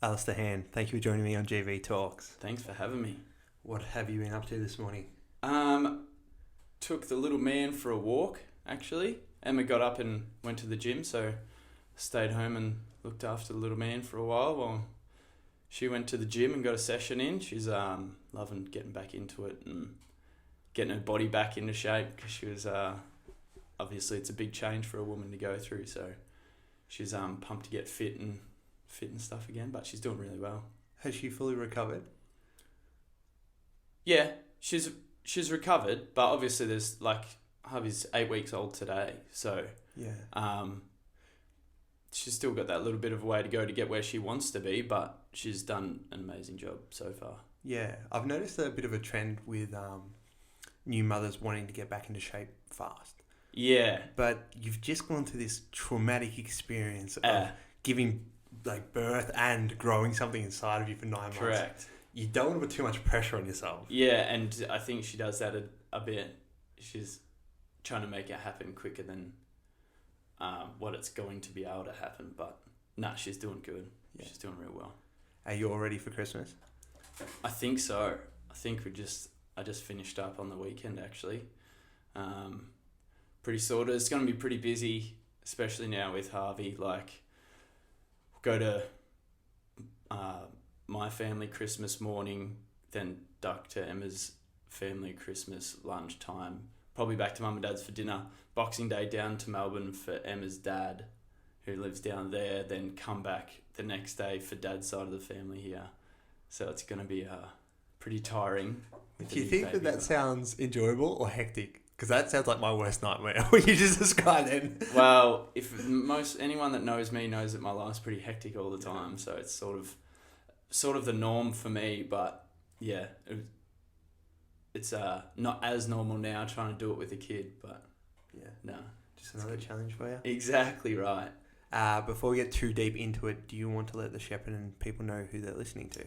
Alistair Hand, thank you for joining me on GV Talks. Thanks for having me. What have you been up to this morning? Took the little man for a walk, actually. Emma got up and went to the gym, so stayed home and looked after the little man for a while she went to the gym and got a session in. She's loving getting back into it and getting her body back into shape because she was obviously it's a big change for a woman to go through, so she's pumped to get fit and stuff again, but she's doing really well. Has she fully recovered? Yeah, she's recovered, but obviously there's Harvey's 8 weeks old today, so yeah, she's still got that little bit of a way to go to get where she wants to be, but she's done an amazing job so far. Yeah, I've noticed a bit of a trend with new mothers wanting to get back into shape fast. Yeah, but you've just gone through this traumatic experience of giving birth and growing something inside of you for 9 months. Correct. You don't want to put too much pressure on yourself. Yeah, and I think she does that a bit. She's trying to make it happen quicker than what it's going to be able to happen. But she's doing good. Yeah. She's doing real well. Are you all ready for Christmas? I think so. I think I just finished up on the weekend, actually. Pretty sorted. It's going to be pretty busy, especially now with Harvey. Go to my family Christmas morning, then duck to Emma's family Christmas lunchtime, probably back to Mum and Dad's for dinner, Boxing Day down to Melbourne for Emma's dad, who lives down there, then come back the next day for Dad's side of the family here. So it's going to be pretty tiring. Do you think that sounds enjoyable or hectic? Because that sounds like my worst nightmare, what you just described then. Well, if anyone that knows me knows that my life's pretty hectic all the time, so it's sort of the norm for me, but yeah, it's not as normal now trying to do it with a kid, but yeah, no. Just another challenge for you. Exactly right. Before we get too deep into it, do you want to let the Shepparton people know who they're listening to?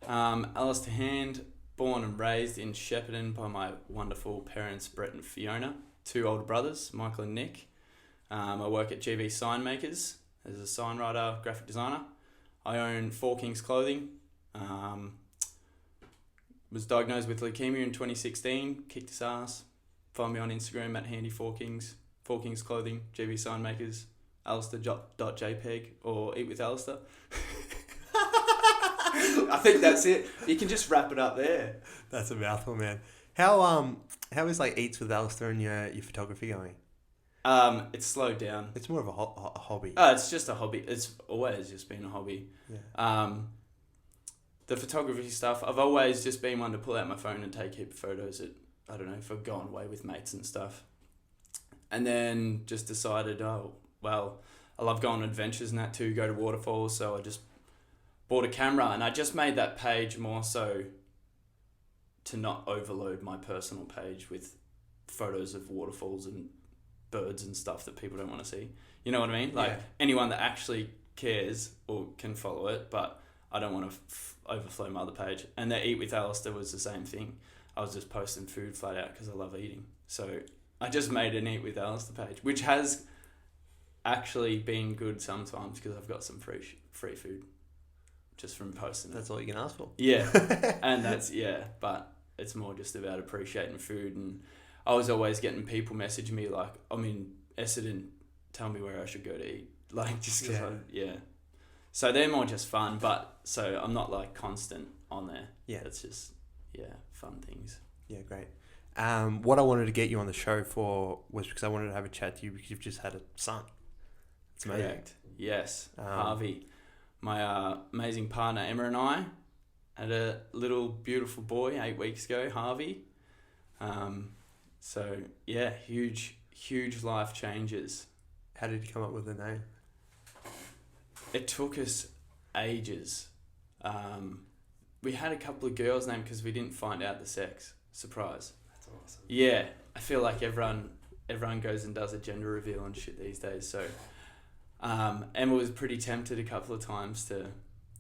Alistair Hand, born and raised in Shepparton by my wonderful parents, Brett and Fiona, 2 older brothers, Michael and Nick. I work at GV Signmakers as a sign writer, graphic designer. I own Four Kings Clothing. Was diagnosed with leukemia in 2016, kicked his ass. Find me on Instagram at handy4kings, 4 Kings Clothing, GV Signmakers, Alistar.jpg, or Eat with Alistar. I think that's it. You can just wrap it up there. That's a mouthful, man. How is Eats with Alistair and your photography going? It's slowed down. It's more of a hobby. It's just a hobby. It's always just been a hobby. Yeah. The photography stuff, I've always just been one to pull out my phone and take heap of photos at, I don't know, if I've gone away with mates and stuff. And then just decided, I love going on adventures and that too, go to waterfalls, so I just bought a camera, and I just made that page more so to not overload my personal page with photos of waterfalls and birds and stuff that people don't want to see. You know what I mean? Anyone that actually cares or can follow it, but I don't want to overflow my other page. And the Eat with Alistair was the same thing. I was just posting food flat out because I love eating. So I just made an Eat with Alistair page, which has actually been good sometimes because I've got some free food just from posting. That's all you can ask for. Yeah. And but it's more just about appreciating food. And I was always getting people message me I'm in Essendon, tell me where I should go to eat. Just because So they're more just fun, but so I'm not constant on there. Yeah. It's just, fun things. Yeah, great. What I wanted to get you on the show for was because I wanted to have a chat to you because you've just had a son. It's amazing. Correct. Yes. Harvey. My amazing partner Emma and I had a little beautiful boy 8 weeks ago, Harvey. So yeah, huge life changes. How did you come up with the name? It took us ages. We had a couple of girls' names because we didn't find out the sex. Surprise. That's awesome. Yeah, I feel like everyone goes and does a gender reveal and shit these days. So Emma was pretty tempted a couple of times to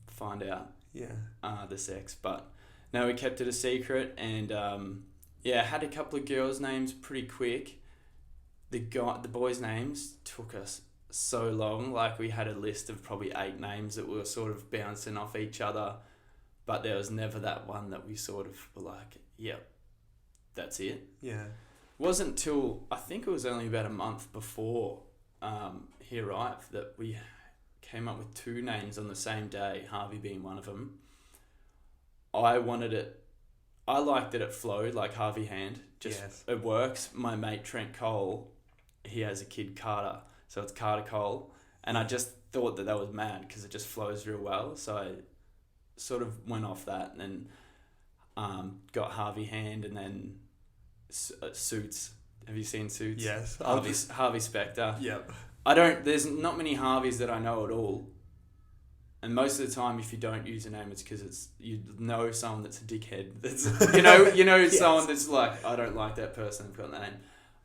find out the sex, but no, we kept it a secret. And had a couple of girls' names pretty quick. The boys' names took us so long. Like, we had a list of probably 8 names that we were sort of bouncing off each other, but there was never that one that we sort of were like, yep, that's it. Yeah. Wasn't till, I think it was only about a month before he arrived that we came up with 2 names on the same day, Harvey being one of them. I liked that it flowed, like Harvey Hand. It works. My mate Trent Cole, he has a kid Carter, so it's Carter Cole, and I just thought that was mad because it just flows real well. So I sort of went off that, and then got Harvey Hand, and then Suits. Have you seen Suits? Yes. Harvey Specter. Yep. There's not many Harveys that I know at all. And most of the time, if you don't use a name, it's because you know someone that's a dickhead. That's yes. Someone that's like, I don't like that person. I've got that name.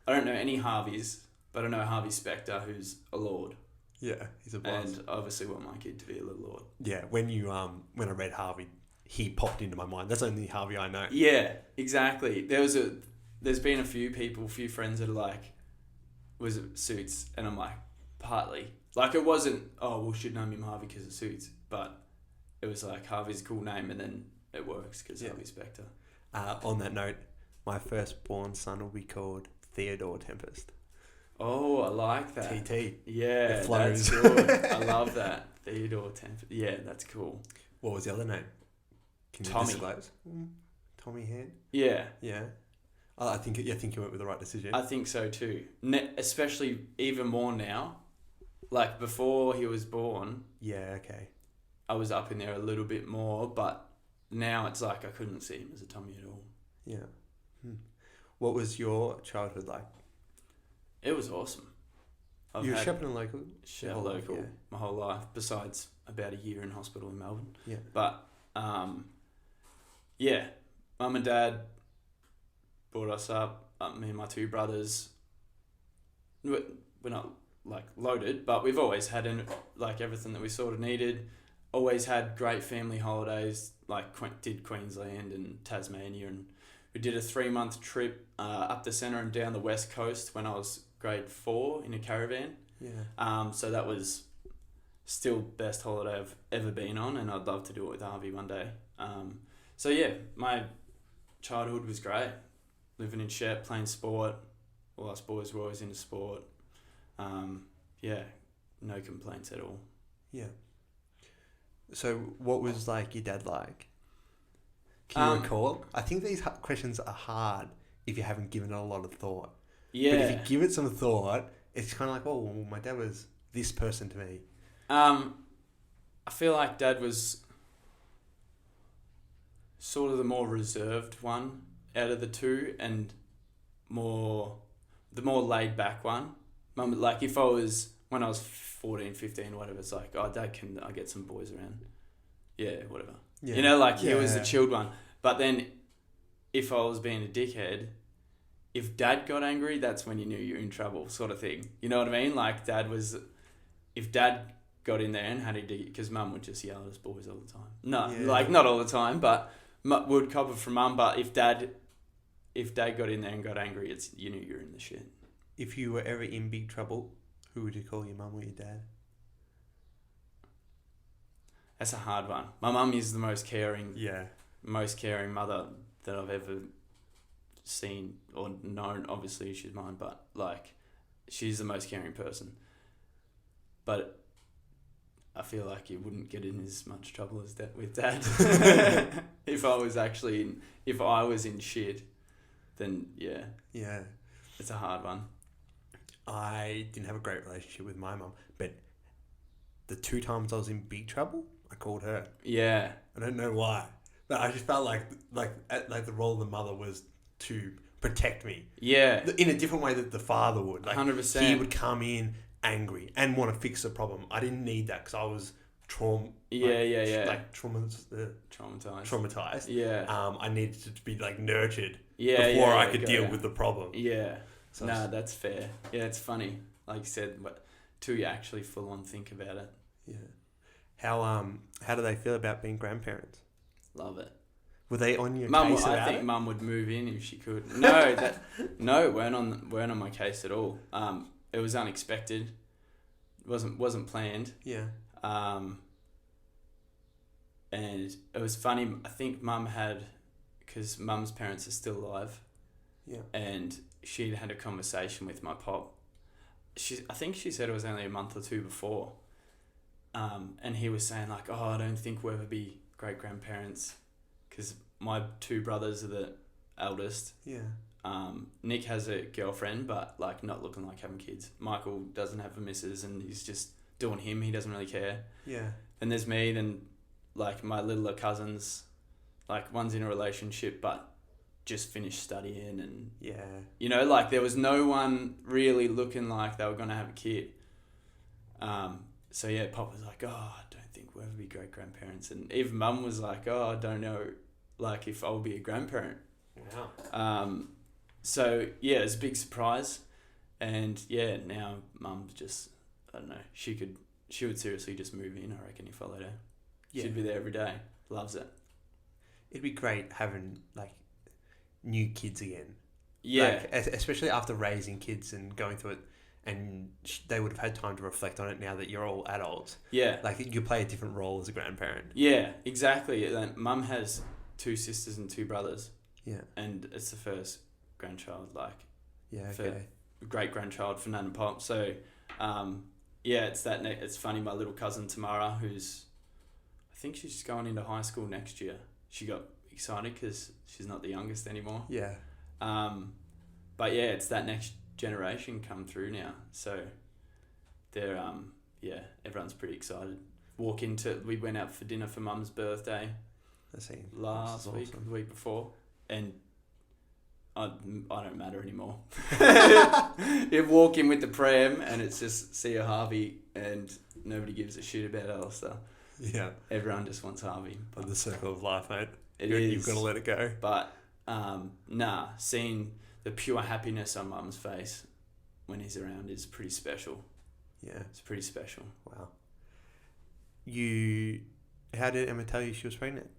I don't know any Harveys, but I know Harvey Specter, who's a lord. Yeah, he's a boss. And I obviously want my kid to be a little lord. Yeah, when I read Harvey, he popped into my mind. That's the only Harvey I know. Yeah, exactly. There's been a few friends that are like, was it Suits? And I'm like, partly. Like, it wasn't, we should name him Harvey because it suits, but it was like, Harvey's a cool name, and then it works because Harvey Specter. On that note, my firstborn son will be called Theodore Tempest. Oh, I like that. TT. Yeah, it flows. That's good. I love that. Theodore Tempest. Yeah, that's cool. What was the other name? Can Tommy. You disclose? Tommy Hand? Yeah. Yeah. I think you went with the right decision. I think so too. Especially even more now. Like, before he was born, yeah, okay, I was up in there a little bit more, but now it's like I couldn't see him as a Tommy at all. Yeah. What was your childhood like? It was awesome. You were Shepparton local? Shepparton local my whole life, besides about a year in hospital in Melbourne. Yeah. But, yeah, Mum and Dad brought us up, me and my 2 brothers. We're not like loaded, but we've always had everything that we sort of needed. Always had great family holidays, like did Queensland and Tasmania, and we did a 3-month trip up the centre and down the west coast when I was grade 4 in a caravan. Yeah. So that was still best holiday I've ever been on, and I'd love to do it with Harvey one day. So yeah, my childhood was great. Living in Shep, playing sport. All us boys were always into sport. Yeah, no complaints at all. Yeah. So what was like your dad like? Can you recall? I think these questions are hard if you haven't given it a lot of thought. Yeah. But if you give it some thought, it's kind of like, well, my dad was this person to me. I feel like Dad was sort of the more reserved one out of the 2, and the more laid back one. Mum, like, if I was, when I was 14, 15, whatever, it's like, Dad, can I get some boys around? Yeah, whatever. Yeah. He was the chilled one. But then, if I was being a dickhead, if Dad got angry, that's when you knew you were in trouble, sort of thing. You know what I mean? Like, if Dad got in there and had a because Mum would just yell at us boys all the time. No, not all the time, but would cop it from Mum. But if Dad got in there and got angry, you knew you were in the shit. If you were ever in big trouble, who would you call, your mum or your dad? That's a hard one. My mum is the most caring mother that I've ever seen or known. Obviously, she's mine, but like, she's the most caring person. But I feel like you wouldn't get in as much trouble as that with Dad. If I was in shit, then yeah, it's a hard one. I didn't have a great relationship with my mum, but the 2 times I was in big trouble, I called her. Yeah. I don't know why, but I just felt like the role of the mother was to protect me. Yeah. In a different way that the father would. Like, 100%. He would come in angry and want to fix the problem. I didn't need that because I was traumatized. Yeah. I needed to be like nurtured before I could deal with the problem. Yeah. So that's fair. Yeah, it's funny. Like you said, till you actually full on think about it. Yeah. How do they feel about being grandparents? Love it. Were they on your case about it? I think Mum would move in if she could. No, weren't on my case at all. It was unexpected. wasn't planned. Yeah. And it was funny. I think Mum had, because Mum's parents are still alive. Yeah. And she'd had a conversation with my pop. I think she said it was only a month or two before. And he was saying like, oh, I don't think we'll ever be great grandparents, because my two brothers are the eldest. Yeah. Nick has a girlfriend, but like not looking like having kids. Michael doesn't have a missus, and he's just doing him. He doesn't really care. Yeah. And there's me, then like my littler cousins, like one's in a relationship but just finished studying, and Yeah. you know, like there was no one really looking like they were gonna have a kid. So yeah, Pop was like, oh, I don't think we'll ever be great grandparents, and even Mum was like, oh, I don't know, like if I'll be a grandparent. Wow. So yeah, it's a big surprise, and yeah, now Mum's just, I don't know, she would seriously just move in, I reckon, if I let her. Yeah. She'd be there every day. Loves it. It'd be great having like new kids again. Yeah. Like, especially after raising kids and going through it, and they would have had time to reflect on it now that you're all adults. Yeah. Like you play a different role as a grandparent. Yeah, exactly. And Mum has 2 sisters and 2 brothers. Yeah. And it's the first grandchild, like, Yeah. for Okay. great grandchild for Nan and Pop. So, yeah, it's funny. My little cousin Tamara, who's, I think she's just going into high school next year. She got excited because she's not the youngest anymore. Yeah. But yeah, it's that next generation come through now. So they're yeah, everyone's pretty excited. We went out for dinner for Mum's birthday last week, the week before, and I don't matter anymore. You walk in with the pram and it's just see a Harvey, and nobody gives a shit about Alistar. Yeah. Everyone just wants Harvey. But the circle of life, mate. You've got to let it go. But seeing the pure happiness on Mum's face when he's around is pretty special. Yeah. It's pretty special. Wow. How did Emma tell you she was pregnant?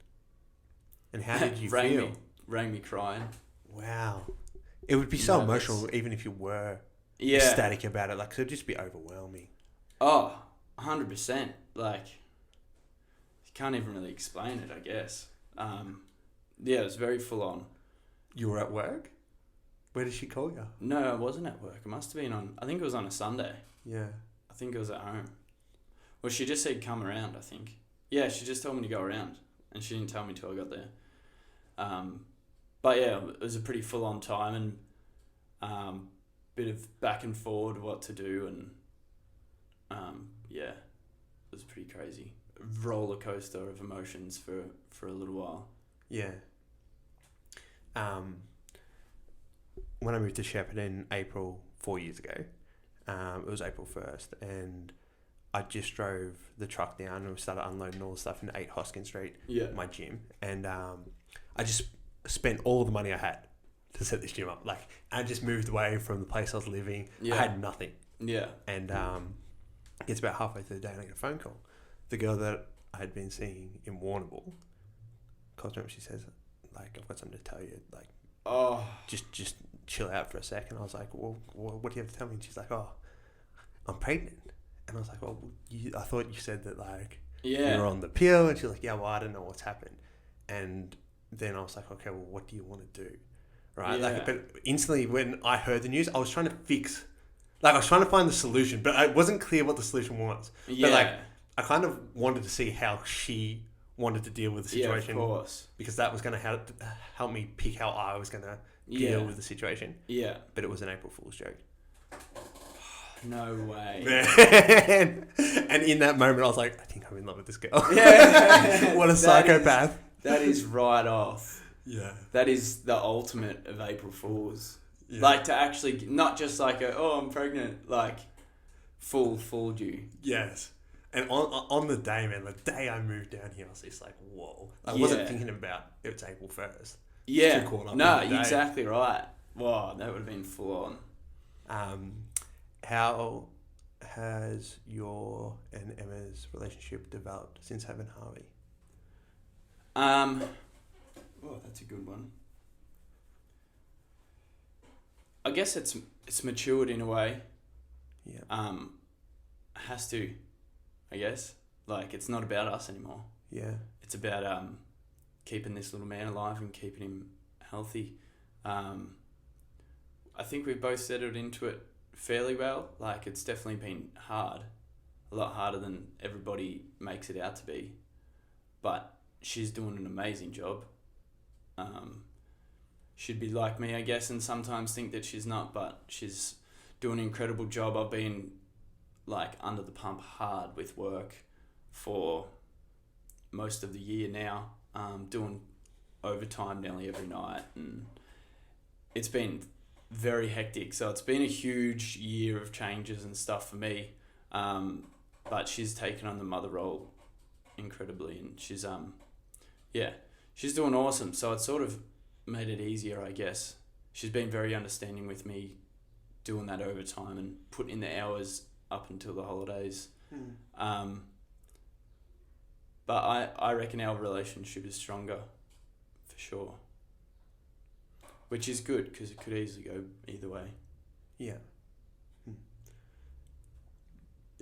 And how did you feel? Rang me crying. Wow. It would be so Nervous. emotional even if you were Yeah. ecstatic about it. Like, so it'd just be overwhelming. Oh, 100%. Like, you can't even really explain it, I guess. Yeah, it was very full on. You were at work? Where did she call you? No, I wasn't at work. It must have been I think it was on a Sunday. Yeah. I think it was at home. Well, she just said come around, I think. Yeah, she just told me to go around, and she didn't tell me till I got there. But yeah, it was a pretty full on time, and bit of back and forward what to do, and yeah, it was pretty crazy. Roller coaster of emotions for a little while. Yeah. When I moved to Shepherd in April 4 years ago, it was April 1st, and I just drove the truck down and we started unloading all the stuff in 8 Hoskin Street, Yeah. my gym, and I just spent all the money I had to set this gym up. Like, I just moved away from the place I was living. Yeah. I had nothing. Yeah. And it's about halfway through the day and I get a phone call. The girl that I had been seeing in Warrnambool calls me up. She says, like, I've got something to tell you. Like, Oh. just chill out for a second. I was like, well, what do you have to tell me? And she's like, oh, I'm pregnant. And I was like, well, I thought you said that, like, Yeah. you were on the pill. And she's like, yeah, well, I don't know what's happened. And then I was like, okay, well, what do you want to do? Right? Yeah. Like, but instantly when I heard the news, I was trying to I was trying to find the solution, but it wasn't clear what the solution was. Yeah. But, like, I kind of wanted to see how she wanted to deal with the situation. Yeah, of course. Because that was going to help me pick how I was going to deal with the situation. Yeah. But it was an April Fool's joke. No way. And in that moment, I was like, I think I'm in love with this girl. Yeah. What a psychopath. That is right off. Yeah. That is the ultimate of April Fools. Yeah. Like, to actually, not just like I'm pregnant, like, fooled you. Yes. And on the day, man, the day I moved down here, I was just like, whoa. I wasn't thinking about it's April 1st. Yeah. Too caught up No, in the day. exactly right. Wow, that would have been full on. How has your and Emma's relationship developed since having Harvey? Oh, that's a good one. I guess it's matured in a way. Yeah. has to, I guess. Like, it's not about us anymore. Yeah. It's about keeping this little man alive and keeping him healthy. I think we've both settled into it fairly well. Like, it's definitely been hard, a lot harder than everybody makes it out to be. But she's doing an amazing job. She'd be like me, I guess, and sometimes think that she's not, but she's doing an incredible job. I've been, like, under the pump hard with work for most of the year now, doing overtime nearly every night, and it's been very hectic. So it's been a huge year of changes and stuff for me, but she's taken on the mother role incredibly, and she's she's doing awesome. So it's sort of made it easier, I guess. She's been very understanding with me doing that overtime and putting in the hours up until the holidays. But I reckon our relationship is stronger, for sure. Which is good, because it could easily go either way. Yeah.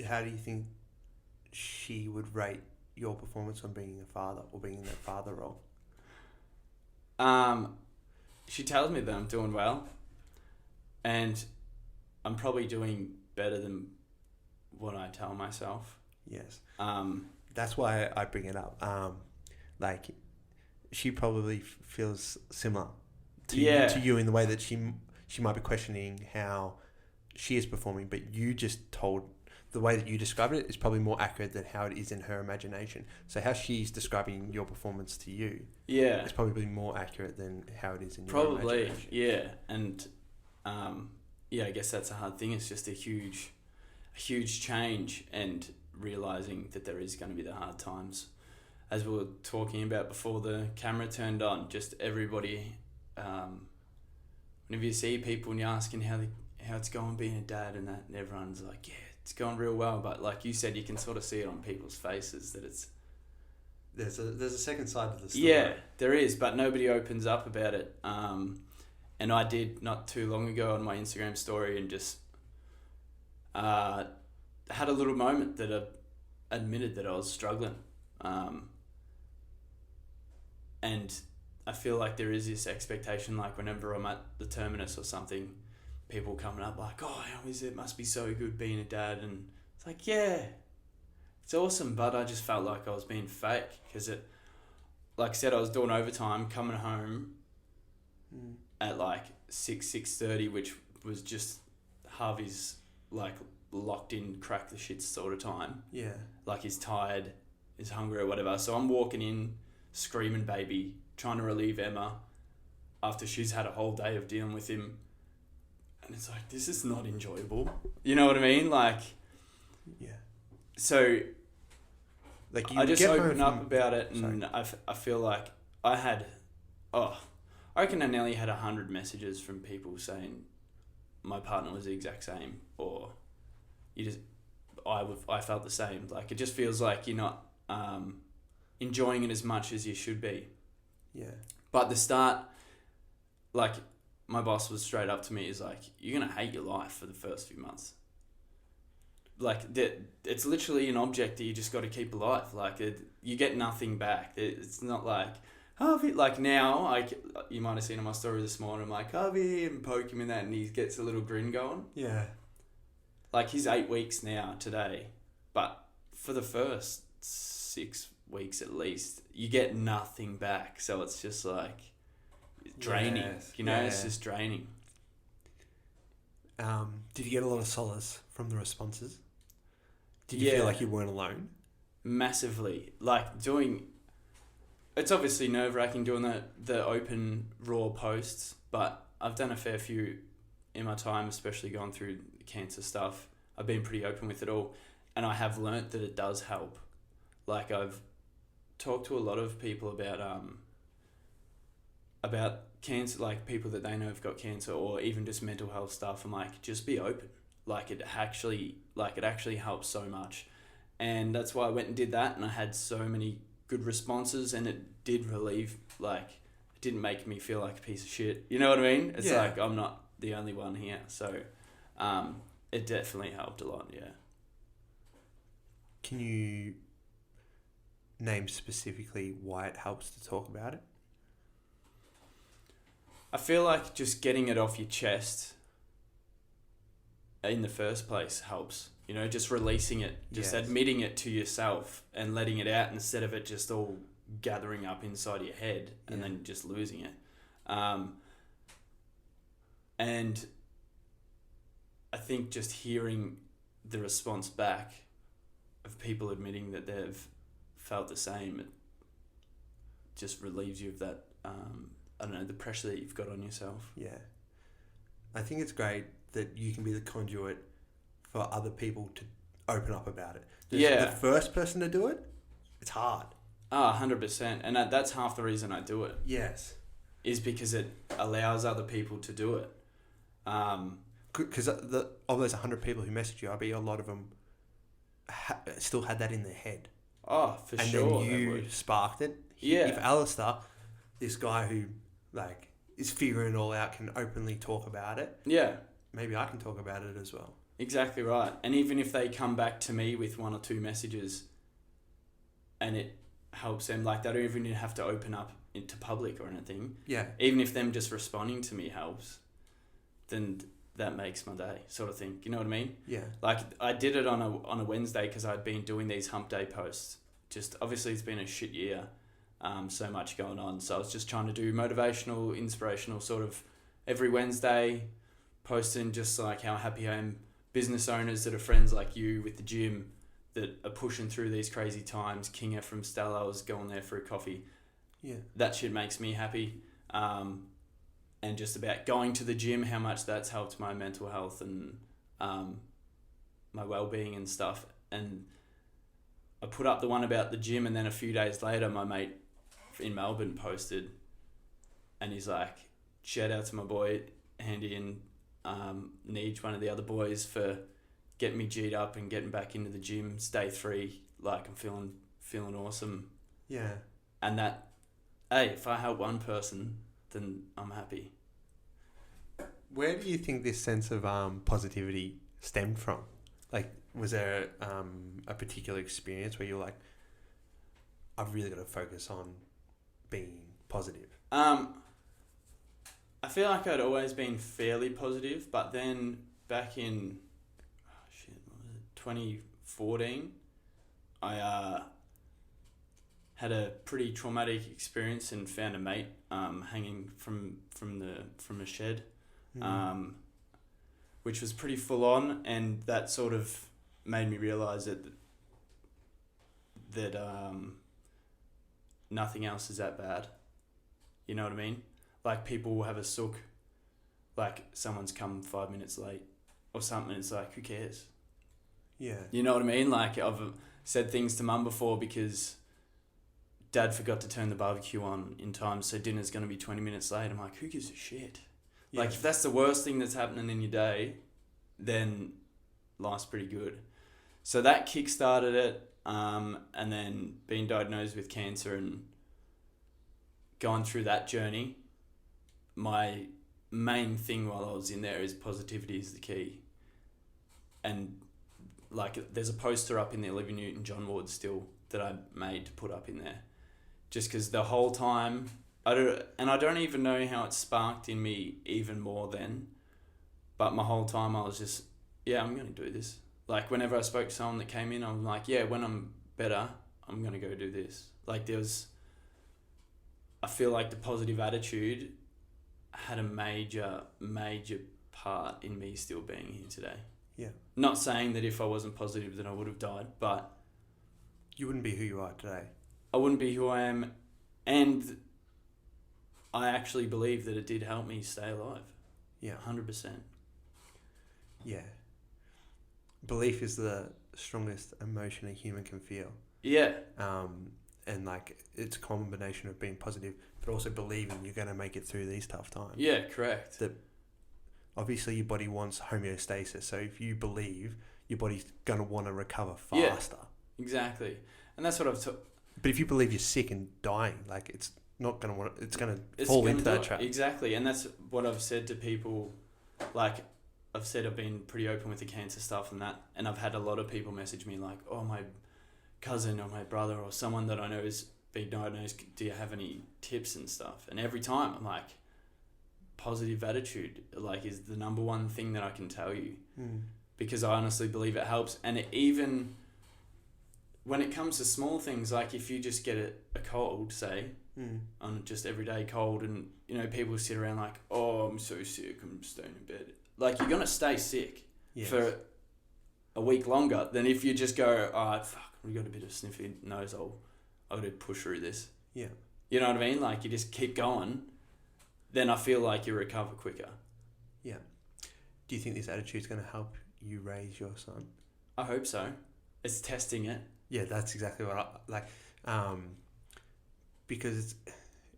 How do you think she would rate your performance on being a father or being in that father role? She tells me that I'm doing well, and I'm probably doing better than what I tell myself. Yes. That's why I bring it up. Like, she probably feels similar to you in the way that she might be questioning how she is performing, but you just told the way that you described it is probably more accurate than how it is in her imagination. So how she's describing your performance to you is probably more accurate than how it is in your imagination. Yeah. And I guess that's a hard thing. It's just a huge change, and realising that there is going to be the hard times. As we were talking about before the camera turned on, just everybody, whenever you see people and you're asking how it's going being a dad and that, and everyone's like, yeah, it's going real well. But like you said, you can sort of see it on people's faces that it's... There's a second side to the story. Yeah, there is, but nobody opens up about it. And I did not too long ago on my Instagram story, and just had a little moment that I admitted that I was struggling. And I feel like there is this expectation, like whenever I'm at the terminus or something, people coming up like, oh, how is it? Must be so good being a dad. And it's like, yeah, it's awesome. But I just felt like I was being fake, because it, like I said, I was doing overtime, coming home at like 6:30, which was just Harvey's like locked in, crack the shit sort of time. Yeah. Like, he's tired, he's hungry or whatever. So I'm walking in, screaming baby, trying to relieve Emma after she's had a whole day of dealing with him. And it's like, this is not enjoyable. You know what I mean? Like, yeah. So, like, I just open up about it, and I feel like I reckon I nearly had 100 messages from people saying my partner was the exact same, or I felt the same. Like, it just feels like you're not enjoying it as much as you should be. Yeah. But the start, like, my boss was straight up to me, is like, you're going to hate your life for the first few months. Like, it's literally an object that you just got to keep alive. Like, you get nothing back. It's not like, Harvey, like now, you might have seen on my story this morning, I'm like, Harvey, and poke him in that, and he gets a little grin going. Yeah. Like, he's 8 weeks now today, but for the first 6 weeks at least, you get nothing back. So it's just like draining, it's just draining. Did you get a lot of solace from the responses? Did you feel like you weren't alone? Massively. Like, it's obviously nerve-wracking doing the open, raw posts, but I've done a fair few in my time, especially going through the cancer stuff. I've been pretty open with it all, and I have learnt that it does help. Like, I've talked to a lot of people about cancer, like people that they know have got cancer, or even just mental health stuff. I'm like, just be open. Like, it actually helps so much. And that's why I went and did that, and I had so many good responses, and it did relieve, like, it didn't make me feel like a piece of shit. You know what I mean? It's like, I'm not the only one here. So it definitely helped a lot, yeah. Can you name specifically why it helps to talk about it? I feel like just getting it off your chest in the first place helps. You know, just releasing it, just Yes. admitting it to yourself and letting it out instead of it just all gathering up inside your head and Yeah. then just losing it. And I think just hearing the response back of people admitting that they've felt the same, it just relieves you of that, I don't know, the pressure that you've got on yourself. Yeah. I think it's great that you can be the conduit for other people to open up about it. Yeah. The first person to do it, it's hard. 100%. And that's half the reason I do it, Yes. is because it allows other people to do it. Because of those 100 people who messaged you, I bet a lot of them still had that in their head. Oh, for and sure. then they you would. sparked it. Yeah. If Alistar, this guy who like is figuring it all out, can openly talk about it, Yeah, maybe I can talk about it as well. exactly right. And even if they come back to me with 1 or 2 messages and it helps them, like they don't even have to open up into public or anything. Yeah. Even if them just responding to me helps, then that makes my day, sort of thing. You know what I mean? Yeah. Like I did it on a Wednesday because I'd been doing these hump day posts. Just obviously it's been a shit year, so much going on. So I was just trying to do motivational, inspirational sort of every Wednesday, posting just like how happy I am. Business owners that are friends like you with the gym that are pushing through these crazy times. Kinga from Stella, I was going there for a coffee. Yeah. That shit makes me happy. And just about going to the gym, how much that's helped my mental health and my well-being and stuff. And I put up the one about the gym, and then a few days later my mate in Melbourne posted, and he's like, shout out to my boy Handy and Neej, one of the other boys, for getting me G'd up and getting back into the gym. It's day 3, like I'm feeling awesome. Yeah. And that, hey, if I help one person, then I'm happy. Where do you think this sense of positivity stemmed from? Like, was there a particular experience where you're like, I've really got to focus on being positive? I feel like I'd always been fairly positive, but then back in 2014, I had a pretty traumatic experience and found a mate hanging from a shed, which was pretty full on, and that sort of made me realise that nothing else is that bad. You know what I mean? Like, people will have a sook, like someone's come 5 minutes late or something. It's like, who cares? Yeah. You know what I mean? Like, I've said things to mum before because dad forgot to turn the barbecue on in time, so dinner's going to be 20 minutes late. I'm like, who gives a shit? Yeah. Like, if that's the worst thing that's happening in your day, then life's pretty good. So that kick-started it, and then being diagnosed with cancer and going through that journey, my main thing while I was in there is positivity is the key. And like, there's a poster up in the Olivia Newton-John ward still that I made to put up in there, just because the whole time I don't even know how it sparked in me even more then, but my whole time I was just, yeah, I'm going to do this. Like, whenever I spoke to someone that came in, I'm like, yeah, when I'm better, I'm going to go do this. Like, I feel like the positive attitude had a major part in me still being here today. Yeah. Not saying that if I wasn't positive then I would have died, but You wouldn't be who you are today. I wouldn't be who I am, and I actually believe that it did help me stay alive. Yeah. 100%. Yeah. Belief is the strongest emotion a human can feel. Yeah. And like, it's a combination of being positive, but also believing you're going to make it through these tough times. Yeah, correct. Obviously your body wants homeostasis, so if you believe, your body's going to want to recover faster. Yeah, exactly. And that's what I've But if you believe you're sick and dying, like, it's not going to want, it's going to fall into that trap. Exactly. And that's what I've said to people. Like, I've said I've been pretty open with the cancer stuff and that, and I've had a lot of people message me like, oh, cousin or my brother or someone that I know is being diagnosed, do you have any tips and stuff? And every time I'm like, positive attitude like is the number one thing that I can tell you, because I honestly believe it helps. And even when it comes to small things, like if you just get a cold, say, on just everyday cold, and you know people sit around like, oh, I'm so sick, I'm staying in bed. Like you're gonna stay sick for a week longer than if you just go, oh fuck, we got a bit of sniffy nose, I'll gotta push through this. Yeah. You know what I mean? Like you just keep going, then I feel like you recover quicker. Yeah. Do you think this attitude's going to help you raise your son? I hope so. It's testing it. Yeah, that's exactly what I like. Because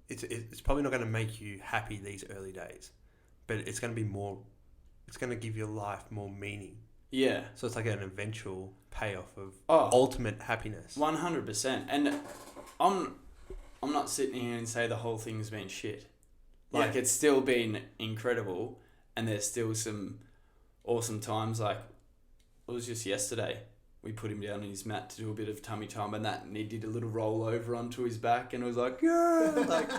it's probably not going to make you happy these early days, but it's going to be more. It's going to give your life more meaning. Yeah. So it's like an eventual payoff of ultimate happiness. 100%. And I'm not sitting here and say the whole thing's been shit. Like it's still been incredible, and there's still some awesome times. Like it was just yesterday, we put him down on his mat to do a bit of tummy time and he did a little roll over onto his back, and it was like, yeah, like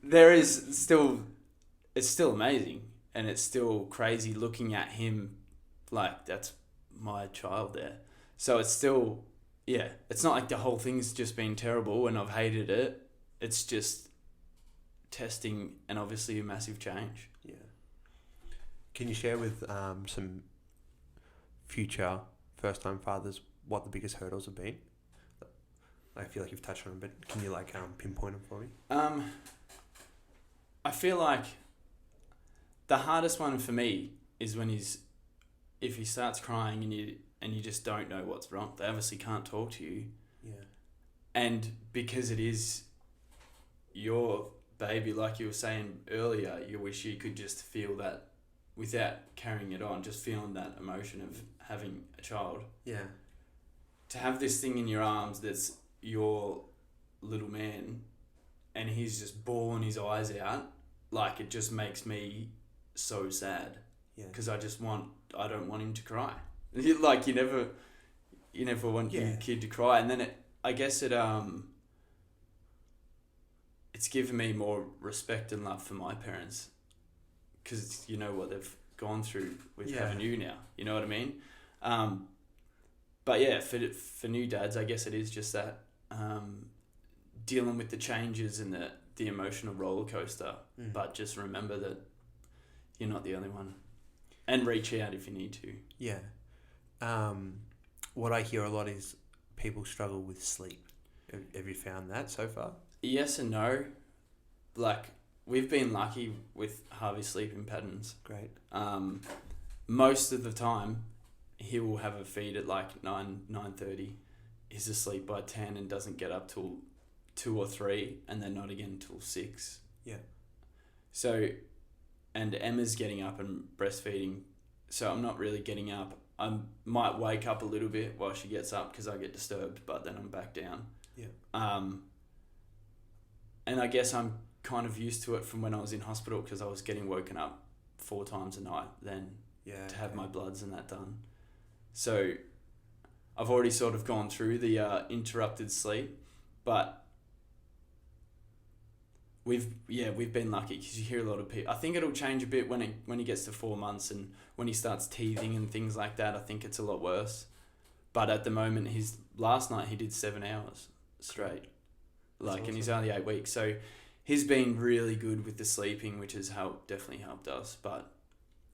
it's still amazing, and it's still crazy looking at him like that's my child there. So it's still, it's not like the whole thing's just been terrible and I've hated it. It's just testing and obviously a massive change. Yeah. Can you share with some future first-time fathers what the biggest hurdles have been? I feel like you've touched on them, but can you pinpoint them for me? I feel like the hardest one for me is when if he starts crying and you just don't know what's wrong. They obviously can't talk to you. Yeah. And because it is your baby, like you were saying earlier, you wish you could just feel that without carrying it on, just feeling that emotion of having a child. Yeah. To have this thing in your arms that's your little man and he's just bawling his eyes out, like it just makes me so sad. Yeah. Because I don't want him to cry. Like you never want your kid to cry. And then it's given me more respect and love for my parents, because you know what they've gone through with having you now. You know what I mean? But yeah, for new dads, I guess it is just that dealing with the changes and the emotional roller coaster. But just remember that you're not the only one, and reach out if you need to. Yeah. What I hear a lot is people struggle with sleep. Have you found that so far? Yes and no. Like, we've been lucky with Harvey's sleeping patterns. Great. Most of the time, he will have a feed at like 9:30. He's asleep by 10 and doesn't get up till 2 or 3, and then not again till 6. Yeah. So, and Emma's getting up and breastfeeding, so I'm not really getting up. I might wake up a little bit while she gets up because I get disturbed, but then I'm back down. Yeah. And I guess I'm kind of used to it from when I was in hospital, because I was getting woken up 4 times a night then to have my bloods and that done. So I've already sort of gone through the interrupted sleep, but we've been lucky, because you hear a lot of people. I think it'll change a bit when he gets to 4 months and when he starts teething and things like that. I think it's a lot worse. But at the moment, last night he did 7 hours straight. That's awesome. And he's only 8 weeks. So he's been really good with the sleeping, which has definitely helped us. But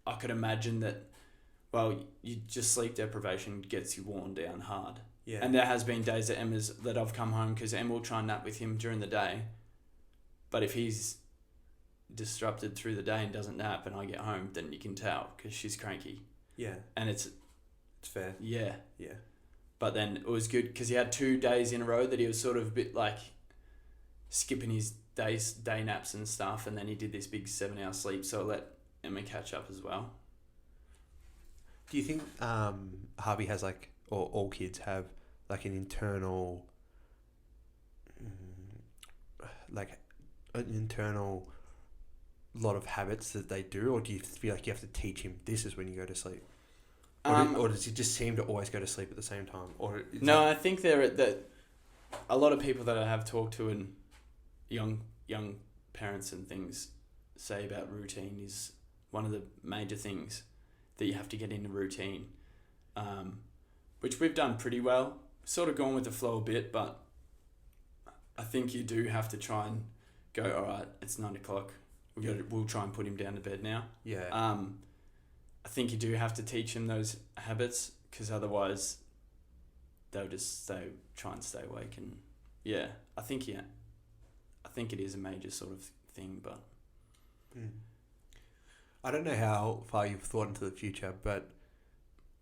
I could imagine that, just sleep deprivation gets you worn down hard. Yeah. And there has been days that I've come home, because Emma will try and nap with him during the day. But if he's disrupted through the day and doesn't nap and I get home, then you can tell, because she's cranky. Yeah. And it's fair. Yeah. Yeah. But then it was good, because he had 2 days in a row that he was sort of a bit like skipping his day naps and stuff, and then he did this big 7-hour sleep, so I let Emma catch up as well. Do you think Harvey has or all kids have an internal lot of habits that they do, or do you feel like you have to teach him this is when you go to sleep? Or does he just seem to always go to sleep at the same time? No, I think a lot of people that I have talked to and young parents and things say about routine is one of the major things that you have to get into routine, which we've done pretty well. Sort of gone with the flow a bit, but I think you do have to try and go, all right, it's 9 o'clock. We'll try and put him down to bed now. Yeah. I think you do have to teach him those habits, because otherwise they'll just try and stay awake. And yeah, I think it is a major sort of thing, but I don't know how far you've thought into the future, but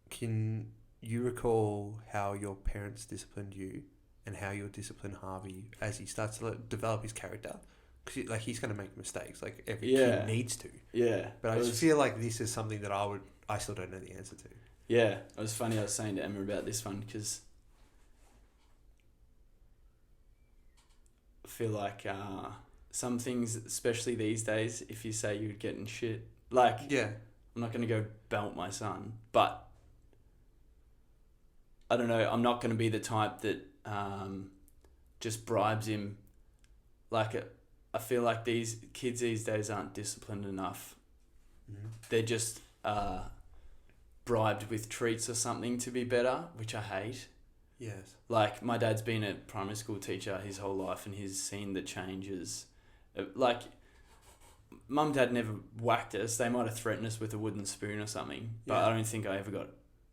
can you recall how your parents disciplined you and how you'll discipline Harvey as he starts to develop his character? Because he's going to make mistakes, like every kid needs to. Yeah. But I just feel like this is something that I still don't know the answer to. Yeah, it was funny. I was saying to Emma about this one because I feel like some things, especially these days, if you say you'd get in shit, like, yeah, I'm not going to go belt my son, but I don't know, I'm not going to be the type that just bribes him. Like, I feel like these kids these days aren't disciplined enough. Mm-hmm. They're just bribed with treats or something to be better, which I hate. Yes. Like, my dad's been a primary school teacher his whole life, and he's seen the changes. Like, Mum and Dad never whacked us. They might have threatened us with a wooden spoon or something, but I don't think I ever got,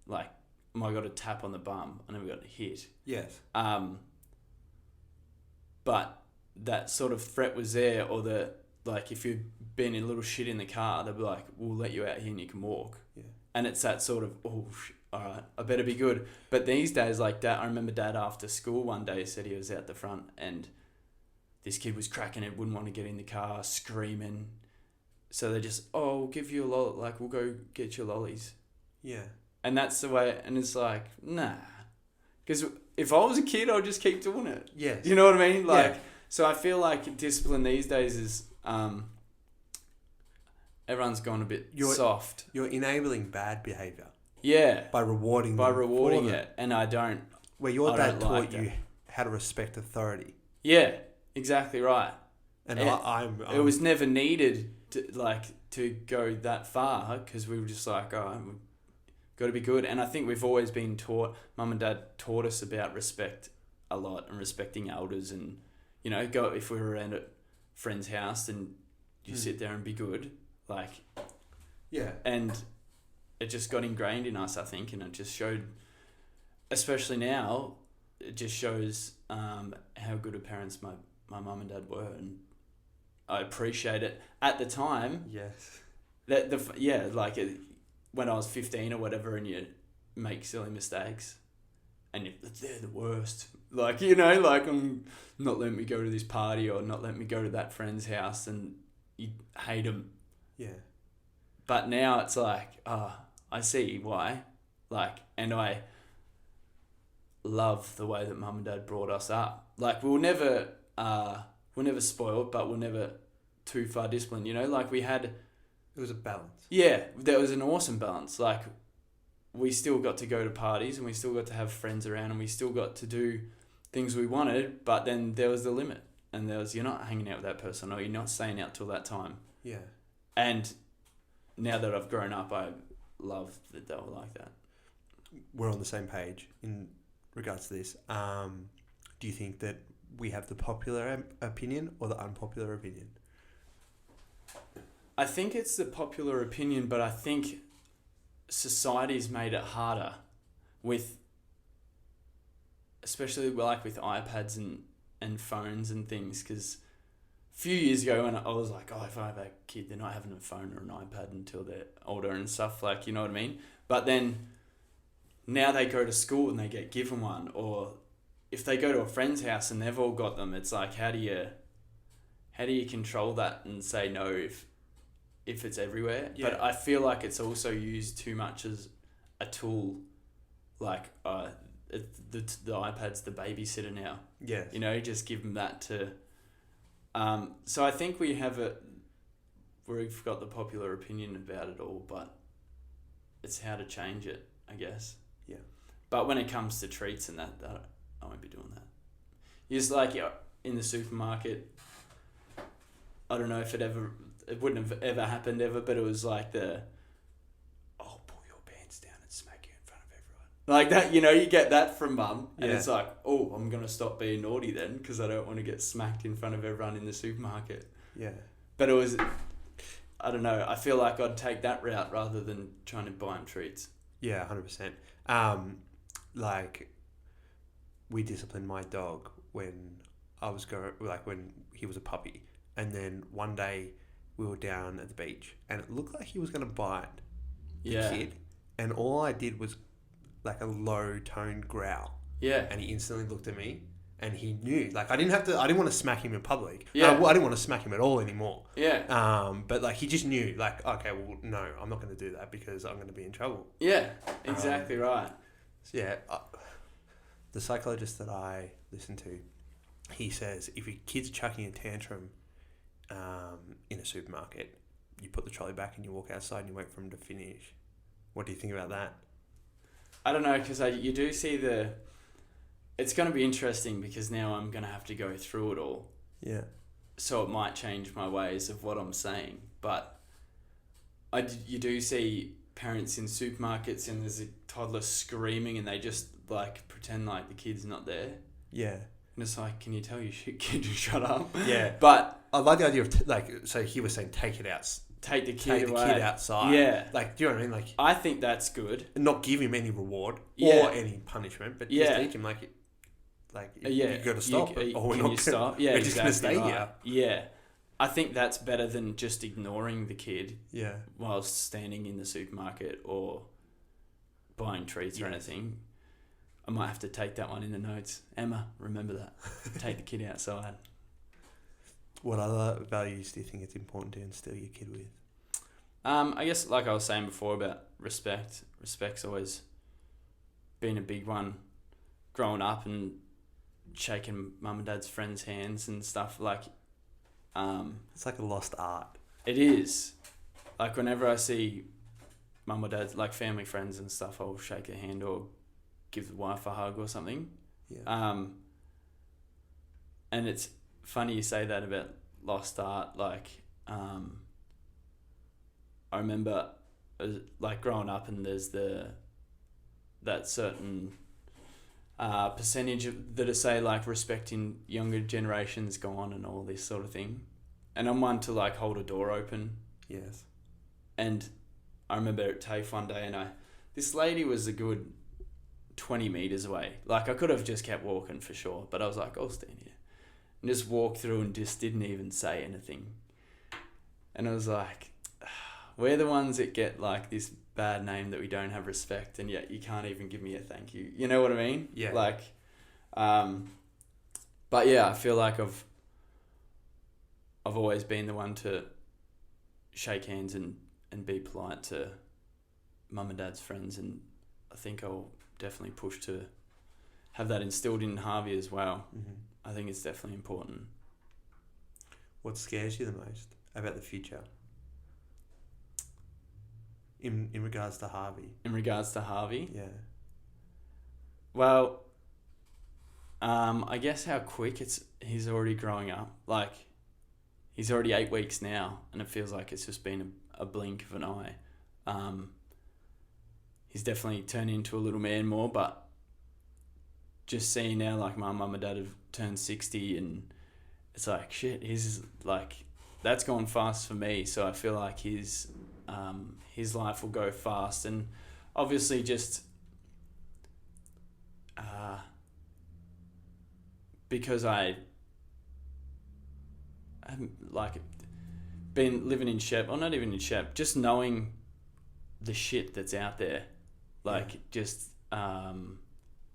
like, I got a tap on the bum. I never got hit. Yes. But that sort of threat was there, or like, if you'd been in a little shit in the car, they'd be like, we'll let you out here and you can walk. Yeah. And it's that sort of, all right, I better be good. But these days, like, Dad, I remember Dad after school one day said he was out the front and this kid was cracking it, wouldn't want to get in the car, screaming. So they just, we'll give you a lolly, like, we'll go get your lollies. Yeah. And that's the way, and it's like, nah. Because if I was a kid, I'd just keep doing it. Yes. You know what I mean? Like, so I feel like discipline these days is, everyone's gone a bit soft. You're enabling bad behaviour. Yeah. By rewarding it. And I don't. Where your dad taught you how to respect authority. Yeah, exactly right. And it was never needed to go that far, because we were just like, we've got to be good. And I think we've always been taught, Mum and Dad taught us about respect a lot, and respecting elders, and, you know, go if we were around at a friend's house and you sit there and be good, like, yeah. And it just got ingrained in us, I think, and it just showed, especially now, it just shows how good of parents my mum and dad were, and I appreciate it. At the time, yes, when I was 15 or whatever, and you make silly mistakes, and they're the worst. Like, you know, like, not letting me go to this party, or not letting me go to that friend's house, and you hate them. Yeah. But now it's like, I see why. Like, and I love the way that Mum and Dad brought us up. Like, we're never spoiled, but we're never too far disciplined, you know? Like, it was a balance. Yeah, there was an awesome balance. Like, we still got to go to parties, and we still got to have friends around, and we still got to do things we wanted, but then there was the limit. And there was, you're not hanging out with that person, or you're not staying out till that time. Yeah. And now that I've grown up, I love that they were like that. We're on the same page in regards to this. Do you think that we have the popular opinion or the unpopular opinion? I think it's the popular opinion, but I think society's made it harder especially like with iPads and phones and things, because a few years ago when I was like, if I have a kid, they're not having a phone or an iPad until they're older and stuff, like, you know what I mean? But then now they go to school and they get given one, or if they go to a friend's house and they've all got them, it's like, how do you control that and say no if it's everywhere? Yeah. But I feel like it's also used too much as a tool, like the iPad's the babysitter now. Yeah. You know, just give them that to... So I think we've got the popular opinion about it all, but it's how to change it. I guess. Yeah. But when it comes to treats and that I won't be doing that. Just like in the supermarket, I don't know if it wouldn't have ever happened ever, but it was like pull your pants down and smack you in front of everyone. Like that, you get that from mum, and it's like, oh, I'm going to stop being naughty then because I don't want to get smacked in front of everyone in the supermarket. Yeah. But it was, I don't know, I feel like I'd take that route rather than trying to buy them treats. Yeah, 100%. Like, we disciplined my dog when when he was a puppy. And then one day we were down at the beach and it looked like he was going to bite the kid. And all I did was like a low toned growl. Yeah. And he instantly looked at me and he knew. Like, I didn't want to smack him in public. Yeah. I didn't want to smack him at all anymore. Yeah. But like, he just knew, like, okay, well, no, I'm not going to do that because I'm going to be in trouble. Yeah, exactly right. So yeah, the psychologist that I listen to, he says if your kid's chucking a tantrum in a supermarket, you put the trolley back and you walk outside and you wait for him to finish. What do you think about that? I don't know, because you do see it's going to be interesting because now I'm going to have to go through it all. Yeah. So it might change my ways of what I'm saying. But you do see parents in supermarkets and there's a toddler screaming and they just like pretend like the kid's not there. Yeah. And it's like, can you tell your kid to shut up? Yeah. But I like the idea of so he was saying take it out. Take the kid outside. Yeah. Like, do you know what I mean? Like, I think that's good. Not give him any reward or any punishment, but just teach him you got to stop. Stop? Yeah, we're just going to stay here. Yeah. I think that's better than just ignoring the kid. Yeah. While standing in the supermarket or buying treats or anything. I might have to take that one in the notes. Emma, remember that. Take the kid outside. What other values do you think it's important to instill your kid with? I guess, like I was saying before about respect. Respect's always been a big one. Growing up and shaking mum and dad's friends' hands and stuff like. It's like a lost art. It is. Like whenever I see mum or dad, like family friends and stuff, I'll shake their hand or give the wife a hug or something. Yeah. And it's funny you say that about lost art. Like, I remember like growing up and there's that certain percentage that say like respecting younger generations gone and all this sort of thing. And I'm one to like hold a door open. Yes. And I remember at TAFE one day and this lady was a good 20 metres away. Like I could have just kept walking for sure, but I was like, I'll stand here. And just walked through and just didn't even say anything. And I was like, we're the ones that get like this bad name that we don't have respect, and yet you can't even give me a thank you. You know what I mean? Yeah. Like, but yeah, I feel like I've always been the one to shake hands and be polite to mum and dad's friends, and I think I'll definitely push to have that instilled in Harvey as well. Mm-hmm. I think it's definitely important. What scares you the most about the future? In regards to Harvey. In regards to Harvey? Yeah. Well, I guess how quick he's already growing up. Like, he's already 8 weeks now, and it feels like it's just been a blink of an eye. He's definitely turned into a little man more, but just seeing now, like, my mum and dad have turned 60, and it's like, shit, he's like, that's gone fast for me, so I feel like his life will go fast, and obviously just because I haven't like been living in Shep, or not even in Shep, just knowing the shit that's out there, like just I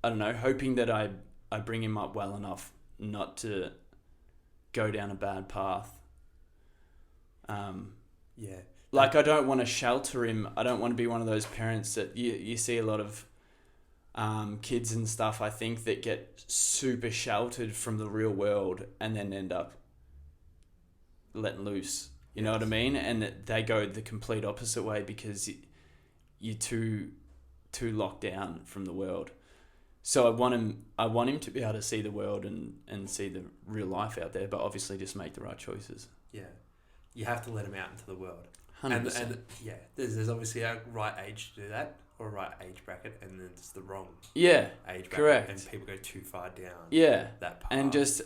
don't know, hoping that I bring him up well enough not to go down a bad path. Yeah. Like, I don't want to shelter him. I don't want to be one of those parents that you see a lot of kids and stuff, I think, that get super sheltered from the real world and then end up letting loose. You know what I mean? And they go the complete opposite way because you're too too locked down from the world. So I want him to be able to see the world and see the real life out there, but obviously just make the right choices. Yeah. You have to let him out into the world. 100%. And yeah, there's obviously a right age to do that, or a right age bracket, and then it's the wrong age bracket. Correct. And people go too far down that path. And just,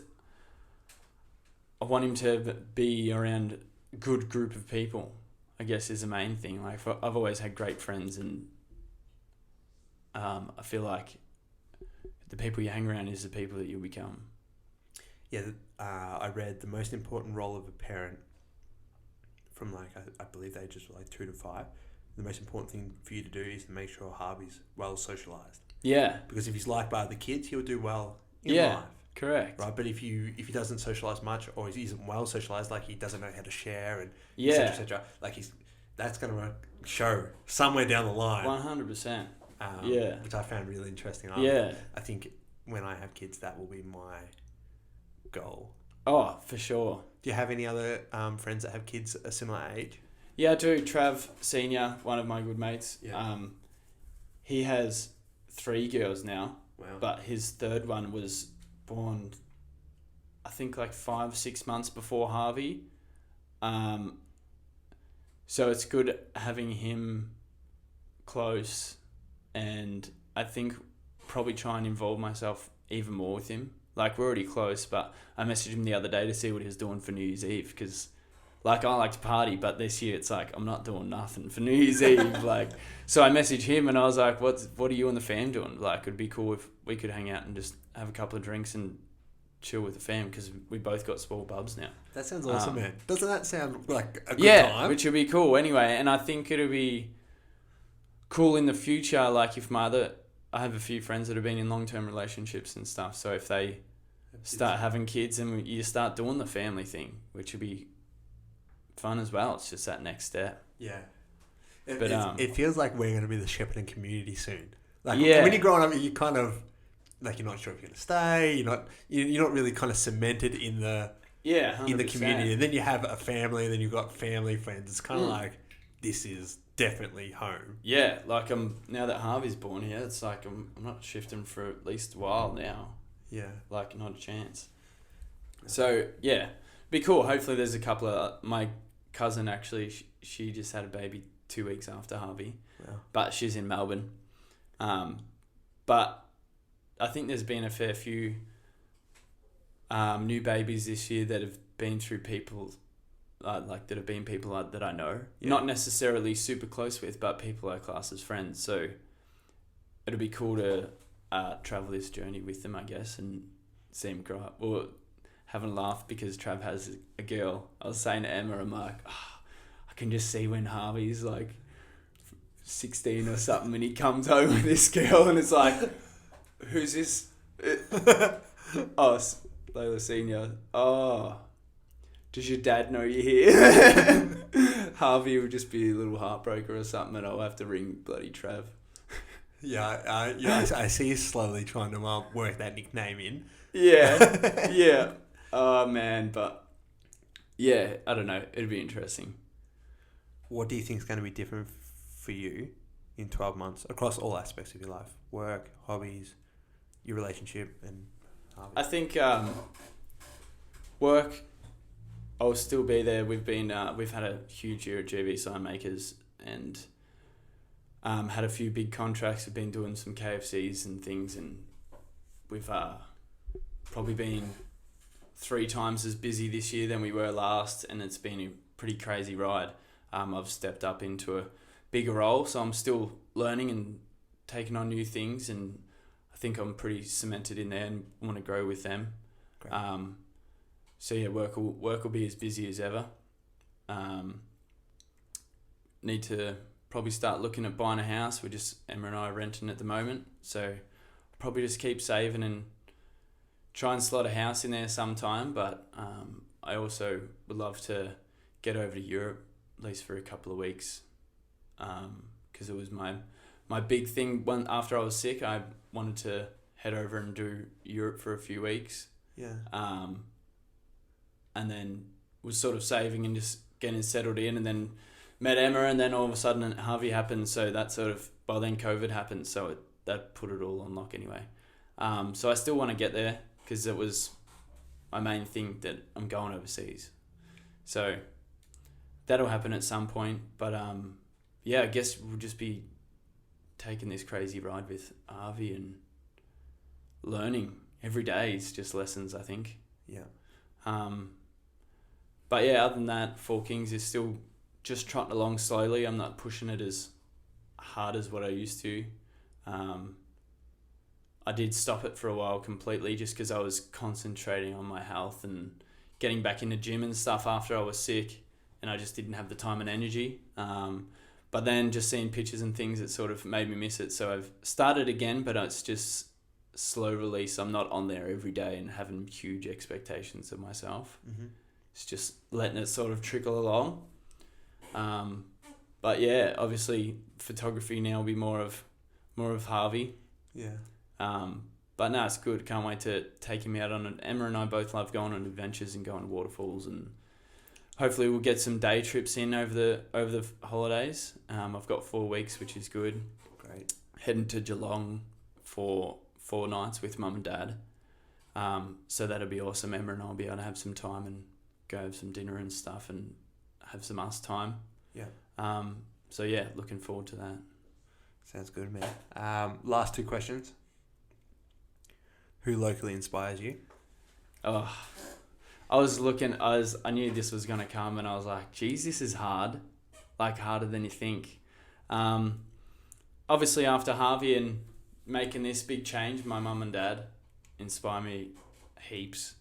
I want him to be around a good group of people, I guess, is the main thing. Like, I've always had great friends, and I feel like the people you hang around is the people that you'll become. Yeah, I read the most important role of a parent from I believe the ages were 2 to 5. The most important thing for you to do is to make sure Harvey's well socialised. Yeah. Because if he's liked by other kids, he'll do well in life. Correct. Right, but if he doesn't socialise much, or he isn't well socialised, like he doesn't know how to share and et cetera, that's going to show somewhere down the line. 100%. Which I found really interesting. I think when I have kids, that will be my goal. Oh, for sure. Do you have any other friends that have kids a similar age? Yeah, I do. Trav Senior, one of my good mates. Yeah. He has 3 girls now. Wow. But his third one was born, I think, 5-6 months before Harvey. So it's good having him close, and I think probably try and involve myself even more with him. We're already close, but I messaged him the other day to see what he was doing for New Year's Eve, because I like to party, but this year it's I'm not doing nothing for New Year's Eve. So I messaged him and I was like, what are you and the fam doing? It'd be cool if we could hang out and just have a couple of drinks and chill with the fam, because we both got small bubs now. That sounds awesome, man. Doesn't that sound like a good time? Yeah, which would be cool anyway. And I think it'll be cool in the future, if I have a few friends that have been in long-term relationships and stuff, so if they start having kids and you start doing the family thing, which would be fun as well. It's just that next step. Yeah. It feels like we're going to be the Shepparton community soon. When you're growing up, you kind of you're not sure if you're going to stay. You're not really kind of cemented in the 100%. in the community. And then you have a family, and then you've got family friends. It's kind of this is definitely home. Yeah, now that Harvey's born here, it's I'm not shifting for at least a while now. Yeah. Not a chance. So yeah, be cool. Hopefully there's a couple of my cousin actually. She just had a baby 2 weeks after Harvey. Wow. But she's in Melbourne. But I think there's been a fair few new babies this year that have been through people that have been people that I know. Yeah. Not necessarily super close with, but people I class as friends. So it'll be cool to travel this journey with them, I guess, and see them grow up. Well, having a laugh because Trav has a girl. I was saying to Emma, I'm like, I can just see when Harvey's 16 or something and he comes home with this girl and it's who's this? Layla Senior. Oh, does your dad know you're here? Harvey will just be a little heartbreaker or something and I'll have to ring bloody Trav. I see you slowly trying to work that nickname in. Yeah, yeah. Oh, man, but yeah, I don't know. It'd be interesting. What do you think is going to be different for you in 12 months across all aspects of your life? Work, hobbies, your relationship, and Harvey? I think work, I'll still be there. We've had a huge year at GB Signmakers and had a few big contracts. We've been doing some KFCs and things, and we've probably been 3 times as busy this year than we were last, and it's been a pretty crazy ride. I've stepped up into a bigger role, so I'm still learning and taking on new things, and I think I'm pretty cemented in there and want to grow with them. Great. So yeah, work will be as busy as ever. Need to probably start looking at buying a house. Emma and I are renting at the moment, so probably just keep saving and try and slot a house in there sometime. But I also would love to get over to Europe, at least for a couple of weeks, because it was my big thing. After I was sick, I wanted to head over and do Europe for a few weeks. Yeah. And then was sort of saving and just getting settled in, and then met Emma, and then all of a sudden Harvey happened. So that sort of, well, then COVID happened. So that put it all on lock anyway. So I still want to get there because it was my main thing that I'm going overseas. So that'll happen at some point. But yeah, I guess we'll just be taking this crazy ride with Harvey and learning every day is just lessons, I think. Yeah. But yeah, other than that, Four Kings is still just trotting along slowly. I'm not pushing it as hard as what I used to. I did stop it for a while completely just because I was concentrating on my health and getting back in the gym and stuff after I was sick, and I just didn't have the time and energy. But then just seeing pictures and things, it sort of made me miss it. So I've started again, but it's just slow release. I'm not on there every day and having huge expectations of myself. Mm-hmm. It's just letting it sort of trickle along. But yeah, obviously photography now will be more of Harvey. Yeah. But no, it's good. Can't wait to take him out on it. Emma and I both love going on adventures and going to waterfalls, and hopefully we'll get some day trips in over the holidays. I've got 4 weeks, which is good. Great. Heading to Geelong for 4 nights with mum and dad. So that'll be awesome. Emma and I'll be able to have some time and go have some dinner and stuff and have some us time. Yeah. So yeah, looking forward to that. Sounds good, man. Last 2 questions. Who locally inspires you? Oh, I knew this was going to come, and I was like, geez, this is hard. Like, harder than you think. Obviously, after Harvey and making this big change, my mum and dad inspire me heaps.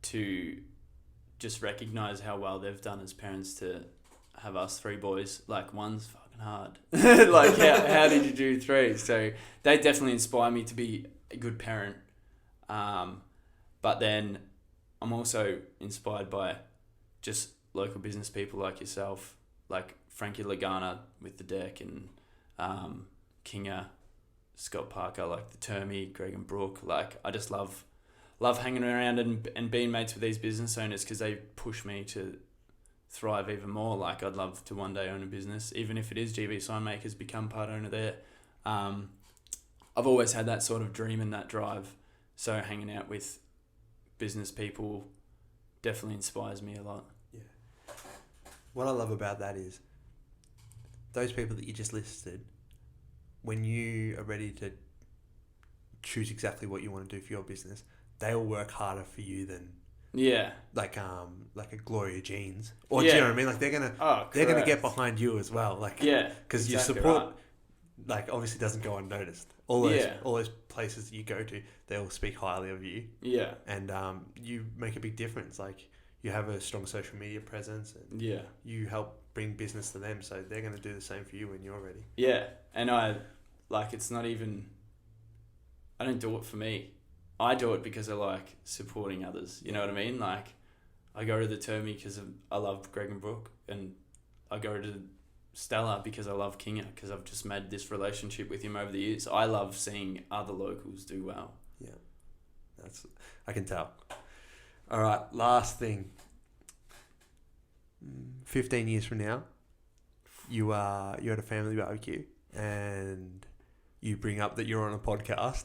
To just recognise how well they've done as parents to have us 3 boys. Like, one's fucking hard. Like, how did you do 3? So they definitely inspire me to be a good parent. But then I'm also inspired by just local business people like yourself, like Frankie Lagana with the deck, and Kinga, Scott Parker, like the Termy, Greg and Brooke. Like, I just love hanging around and being mates with these business owners because they push me to thrive even more. Like, I'd love to one day own a business, even if it is GB Signmakers, become part owner there. I've always had that sort of dream and that drive. So hanging out with business people definitely inspires me a lot. Yeah. What I love about that is those people that you just listed, when you are ready to choose exactly what you want to do for your business, they'll work harder for you than like a Gloria Jeans, or do you know what I mean? Like, they're gonna get behind you as well, like, because your support, like, obviously doesn't go unnoticed. All those places that you go to, they all speak highly of you. Yeah, and you make a big difference. Like, you have a strong social media presence, and you help bring business to them, so they're gonna do the same for you when you're ready. Yeah, and it's not even. I don't do it for me. I do it because I like supporting others. You know what I mean? Like, I go to the Termy because I love Greg and Brooke, and I go to Stella because I love Kinga, because I've just made this relationship with him over the years. I love seeing other locals do well. Yeah, I can tell. All right, last thing. 15 years from now, you're at a family barbecue and you bring up that you're on a podcast.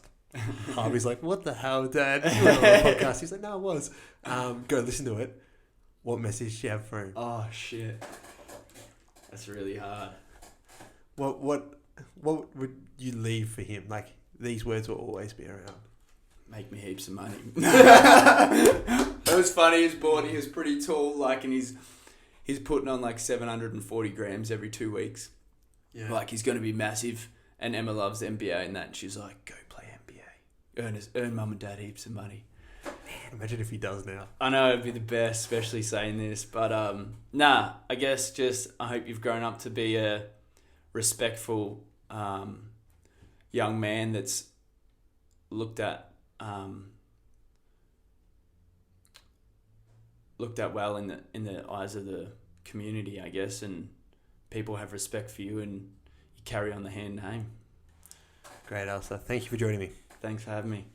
Harvey's like, what the hell, Dad? You were on a podcast. He's like, no, I was. Go listen to it. What message do you have for him? Oh, shit. That's really hard. What would you leave for him? Like, these words will always be around. Make me heaps of money. It was funny. He was pretty tall, like, and he's putting on like 740 grams every 2 weeks. Yeah. Like, he's going to be massive. And Emma loves NBA and that. And she's like, go play NBA. Earn mum and dad heaps of money. Man, imagine if he does now. I know, it'd be the best, especially saying this. But, I guess just I hope you've grown up to be a respectful young man that's looked at well in the eyes of the community, I guess, and people have respect for you and you carry on the hand name. Great, Alistair. Thank you for joining me. Thanks for having me.